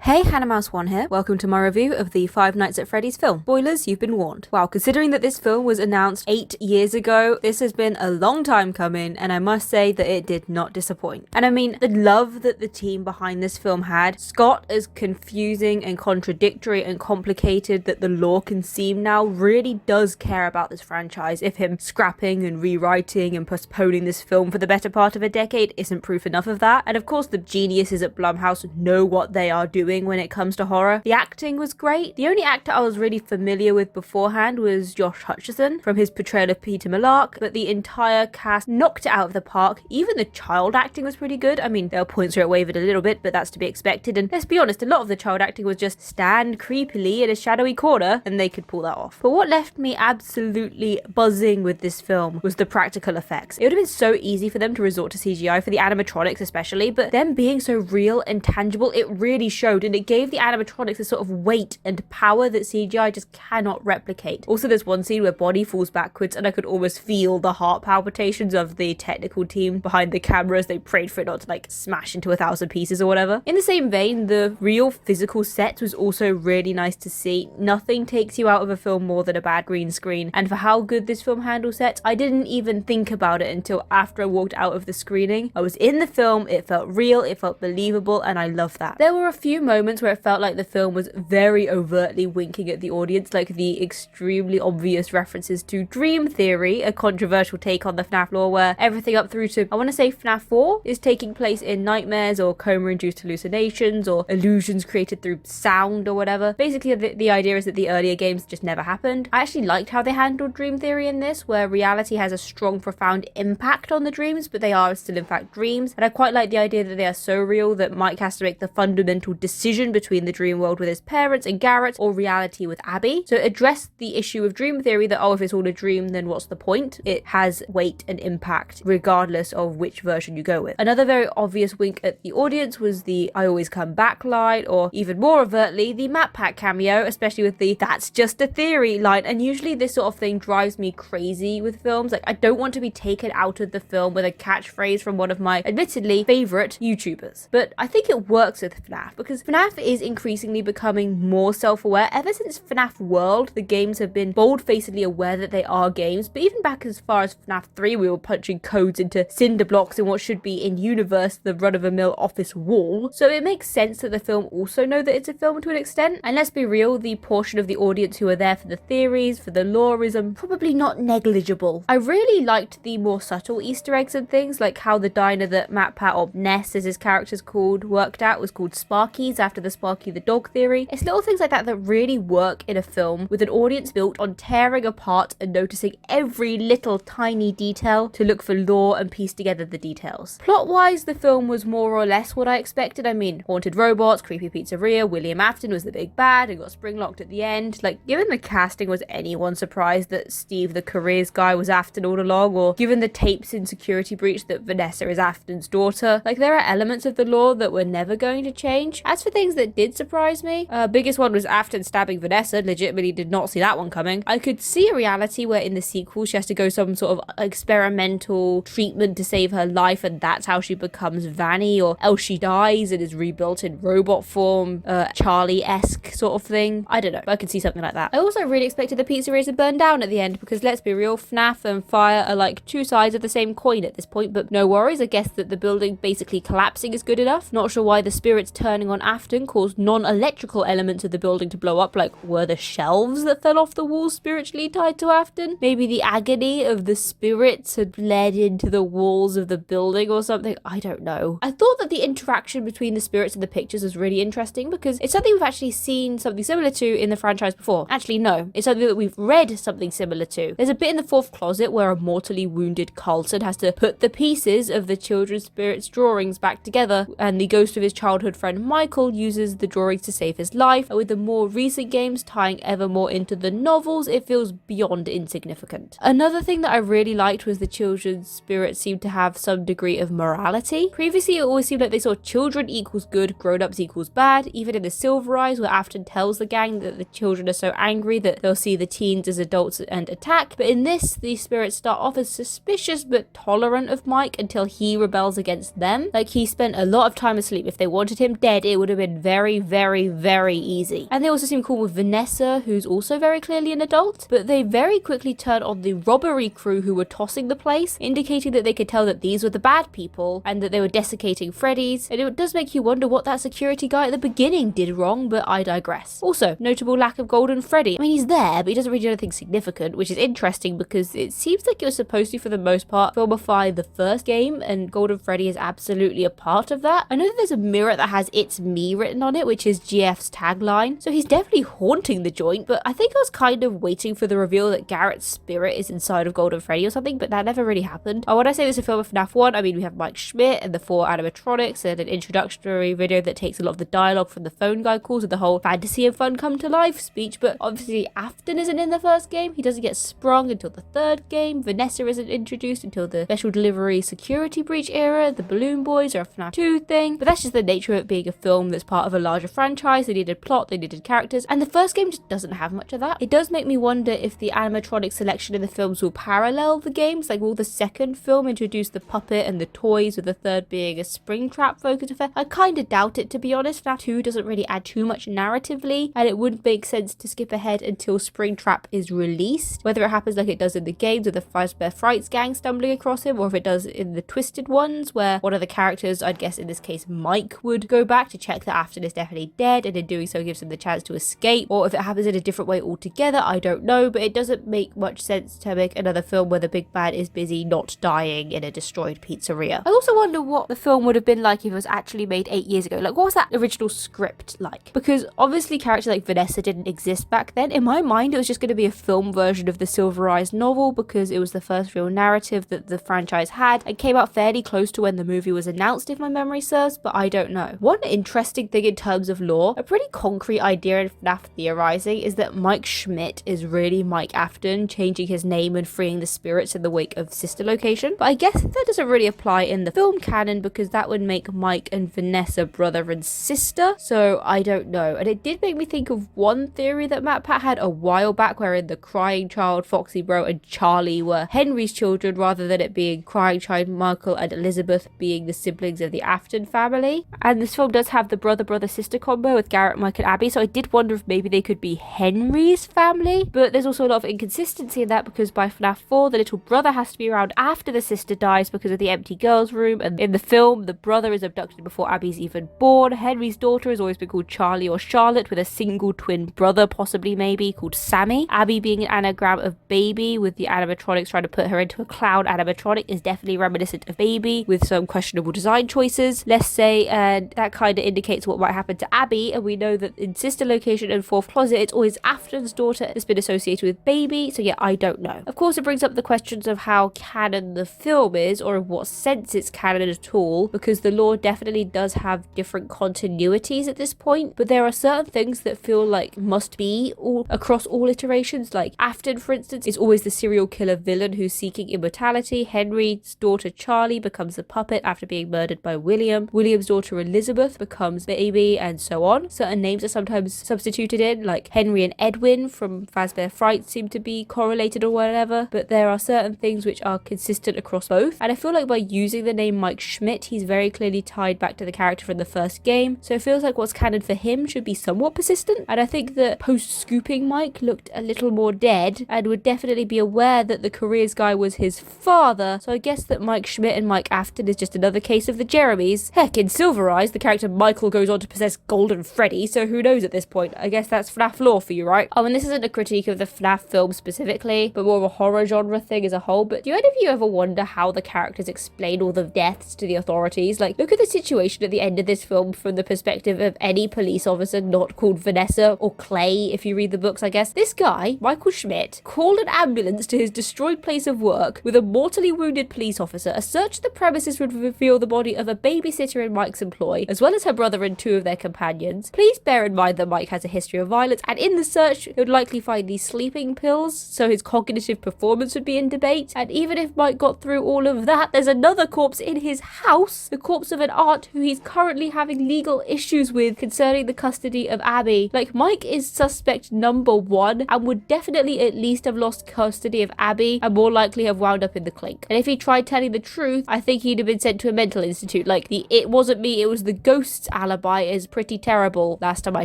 Hey, Hannah Mouse 1 here. Welcome to my review of the Five Nights at Freddys film. Spoilers, you've been warned. Wow, considering that this film was announced 8 years ago, this has been a long time coming, and I must say that it did not disappoint. And I mean, the love that the team behind this film had, Scott, as confusing and contradictory and complicated that the lore can seem now, really does care about this franchise. If him scrapping and rewriting and postponing this film for the better part of a decade isn't proof enough of that. And of course, the geniuses at Blumhouse know what they are doing when it comes to horror. The acting was great. The only actor I was really familiar with beforehand was Josh Hutcherson from his portrayal of Peter Millark, but the entire cast knocked it out of the park. Even the child acting was pretty good. I mean, there were points where it wavered a little bit, but that's to be expected. And let's be honest, a lot of the child acting was just stand creepily in a shadowy corner, and they could pull that off. But what left me absolutely buzzing with this film was the practical effects. It would have been so easy for them to resort to CGI, for the animatronics especially, but them being so real and tangible, it really showed. And it gave the animatronics a sort of weight and power that CGI just cannot replicate. Also, there's one scene where Bonnie falls backwards and I could almost feel the heart palpitations of the technical team behind the camera as they prayed for it not to like smash into 1,000 pieces or whatever. In the same vein, the real physical sets was also really nice to see. Nothing takes you out of a film more than a bad green screen, and for how good this film handles sets, I didn't even think about it until after I walked out of the screening. I was in the film, it felt real, it felt believable, and I love that. There were a few moments where it felt like the film was very overtly winking at the audience, like the extremely obvious references to Dream Theory, a controversial take on the FNAF lore where everything up through to, I want to say, FNAF 4 is taking place in nightmares or coma-induced hallucinations or illusions created through sound or whatever. Basically, the idea is that the earlier games just never happened. I actually liked how they handled Dream Theory in this, where reality has a strong, profound impact on the dreams, but they are still in fact dreams. And I quite like the idea that they are so real that Mike has to make the fundamental decision between the dream world with his parents and Garrett or reality with Abby. So it addressed the issue of dream theory that, oh, if it's all a dream, then what's the point? It has weight and impact regardless of which version you go with. Another very obvious wink at the audience was the I always come back line, or even more overtly, the map pack cameo, especially with the that's just a theory line. And usually this sort of thing drives me crazy with films. Like, I don't want to be taken out of the film with a catchphrase from one of my admittedly favorite YouTubers. But I think it works with FNAF because FNAF is increasingly becoming more self-aware. Ever since FNAF World, the games have been bold-facedly aware that they are games, but even back as far as FNAF 3, we were punching codes into cinder blocks in what should be in universe the run-of-the-mill office wall. So it makes sense that the film also know that it's a film to an extent. And let's be real, the portion of the audience who are there for the theories, for the loreism, probably not negligible. I really liked the more subtle Easter eggs and things, like how the diner that Matt Pat, or Ness as his character's called, worked out was called Sparky's after the Sparky the dog theory. It's little things like that that really work in a film with an audience built on tearing apart and noticing every little tiny detail to look for lore and piece together the details. Plot-wise, the film was more or less what I expected. I mean, haunted robots, creepy pizzeria, William Afton was the big bad and got spring-locked at the end. Like, given the casting, was anyone surprised that Steve the careers guy was Afton all along? Or given the tapes in Security Breach that Vanessa is Afton's daughter? Like, there are elements of the lore that were never going to change. As for things that did surprise me, biggest one was Afton stabbing Vanessa. Legitimately did not see that one coming. I could see a reality where in the sequel she has to go some sort of experimental treatment to save her life, and that's how she becomes Vanny, or else she dies and is rebuilt in robot form, Charlie-esque sort of thing. I don't know, but I could see something like that. I also really expected the pizzeria to burn down at the end, because let's be real, FNAF and fire are like two sides of the same coin at this point, but no worries. I guess that the building basically collapsing is good enough. Not sure why the spirits turning on Afton caused non-electrical elements of the building to blow up. Like, were the shelves that fell off the walls spiritually tied to Afton? Maybe the agony of the spirits had bled into the walls of the building or something. I don't know. I thought that the interaction between the spirits and the pictures was really interesting because it's something we've actually seen something similar to in the franchise before. Actually, no. It's something that we've read something similar to. There's a bit in the fourth closet where a mortally wounded Carlton has to put the pieces of the children's spirits' drawings back together, and the ghost of his childhood friend Michael uses the drawings to save his life. And with the more recent games tying ever more into the novels, it feels beyond insignificant. Another thing that I really liked was the children's spirits seemed to have some degree of morality. Previously, it always seemed like they saw children equals good, grown-ups equals bad. Even in the Silver Eyes, where Afton tells the gang that the children are so angry that they'll see the teens as adults and attack. But in this, the spirits start off as suspicious but tolerant of Mike until he rebels against them. Like, he spent a lot of time asleep. If they wanted him dead, it would have have been very, very, very easy. And they also seem cool with Vanessa, who's also very clearly an adult, but they very quickly turn on the robbery crew who were tossing the place, indicating that they could tell that these were the bad people and that they were desiccating Freddy's. And it does make you wonder what that security guy at the beginning did wrong, but I digress. Also, notable lack of Golden Freddy. I mean, he's there, but he doesn't really do anything significant, which is interesting because it seems like it was supposed to, for the most part, filmify the first game, and Golden Freddy is absolutely a part of that. I know that there's a mirror that has "It's me" written on it, which is GF's tagline, so he's definitely haunting the joint, but I think I was kind of waiting for the reveal that Garrett's spirit is inside of Golden Freddy or something, but that never really happened. Oh, when I say this is a film of FNAF 1, I mean we have Mike Schmidt and the 4 animatronics and an introductory video that takes a lot of the dialogue from the phone guy calls with the whole fantasy and fun come to life speech, but obviously Afton isn't in the first game. He doesn't get sprung until the third game. Vanessa isn't introduced until the special delivery security breach era. The Balloon Boys are a FNAF 2 thing, but that's just the nature of it being a film that's part of a larger franchise. They needed plot, they needed characters, and the first game just doesn't have much of that. It does make me wonder if the animatronic selection in the films will parallel the games, like will the second film introduce the puppet and the toys, with the third being a Springtrap focus affair? I kind of doubt it, to be honest. FNAF 2 doesn't really add too much narratively, and it wouldn't make sense to skip ahead until Springtrap is released, whether it happens like it does in the games with the Five Frights gang stumbling across him, or if it does in the Twisted ones where one of the characters, I'd guess in this case Mike, would go back to check that Afton is definitely dead, and in doing so gives him the chance to escape, or if it happens in a different way altogether. I don't know, but it doesn't make much sense to make another film where the big bad is busy not dying in a destroyed pizzeria. I also wonder what the film would have been like if it was actually made 8 years ago. Like, what was that original script like? Because obviously characters like Vanessa didn't exist back then. In my mind, it was just going to be a film version of the Silver Eyes novel because it was the first real narrative that the franchise had and came out fairly close to when the movie was announced, if my memory serves, but I don't know. One interesting thing in terms of lore, a pretty concrete idea in FNAF theorizing, is that Mike Schmidt is really Mike Afton, changing his name and freeing the spirits in the wake of Sister Location. But I guess that doesn't really apply in the film canon because that would make Mike and Vanessa brother and sister, so I don't know. And it did make me think of one theory that MatPat had a while back, wherein the Crying Child, Foxy Bro and Charlie were Henry's children, rather than it being Crying Child Michael and Elizabeth being the siblings of the Afton family. And this film does have the brother-sister combo with Garrett, Mike and Abby, so I did wonder if maybe they could be Henry's family, but there's also a lot of inconsistency in that because by FNAF 4 the little brother has to be around after the sister dies because of the empty girls room, and in the film the brother is abducted before Abby's even born. Henry's daughter has always been called Charlie or Charlotte, with a single twin brother possibly maybe called Sammy. Abby being an anagram of baby, with the animatronics trying to put her into a clown animatronic, is definitely reminiscent of baby with some questionable design choices, let's say, and that kind of indicates what might happen to Abby. And we know that in Sister Location and Fourth Closet it's always Afton's daughter that's been associated with baby, so yeah, I don't know. Of course it brings up the questions of how canon the film is, or in what sense it's canon at all, because the lore definitely does have different continuities at this point, but there are certain things that feel like must be all across all iterations. Like Afton, for instance, is always the serial killer villain who's seeking immortality. Henry's daughter Charlie becomes the puppet after being murdered by William. William's daughter Elizabeth becomes baby, and so on. Certain names are sometimes substituted in, like Henry and Edwin from Fazbear Fright seem to be correlated or whatever, but there are certain things which are consistent across both, and I feel like by using the name Mike Schmidt he's very clearly tied back to the character from the first game, so it feels like what's canon for him should be somewhat persistent. And I think that post-scooping Mike looked a little more dead and would definitely be aware that the careers guy was his father, so I guess that Mike Schmidt and Mike Afton is just another case of the Jeremys. Heck, in Silver Eyes the character Michael goes on to possess Golden Freddy, so who knows at this point. I guess that's FNAF lore for you, right? Oh, and this isn't a critique of the FNAF film specifically, but more of a horror genre thing as a whole, but do any of you ever wonder how the characters explain all the deaths to the authorities? Like, look at the situation at the end of this film from the perspective of any police officer not called Vanessa or Clay, if you read the books, I guess. This guy, Michael Schmidt, called an ambulance to his destroyed place of work with a mortally wounded police officer. A search of the premises would reveal the body of a babysitter in Mike's employ, as well as her brother and 2 of their companions. Please bear in mind that Mike has a history of violence, and in the search, they would likely find these sleeping pills, so his cognitive performance would be in debate. And even if Mike got through all of that, there's another corpse in his house, the corpse of an aunt who he's currently having legal issues with concerning the custody of Abby. Like, Mike is suspect number 1 and would definitely at least have lost custody of Abby and more likely have wound up in the clink. And if he tried telling the truth, I think he'd have been sent to a mental institute. Like, the "it wasn't me, it was the ghosts" alibi is pretty terrible last time I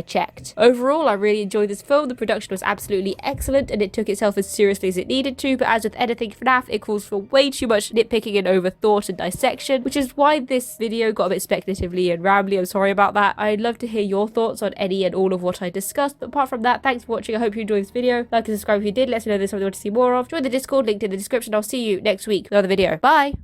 checked. Overall, I really enjoyed this film. The production was absolutely excellent and it took itself as seriously as it needed to, but as with anything FNAF, it calls for way too much nitpicking and overthought and dissection, which is why this video got a bit speculatively and rambly. I'm sorry about that. I'd love to hear your thoughts on any and all of what I discussed, but apart from that, thanks for watching. I hope you enjoyed this video. Like and subscribe if you did. Let us know if there's something you want to see more of. Join the Discord, linked in the description. I'll see you next week with another video. Bye!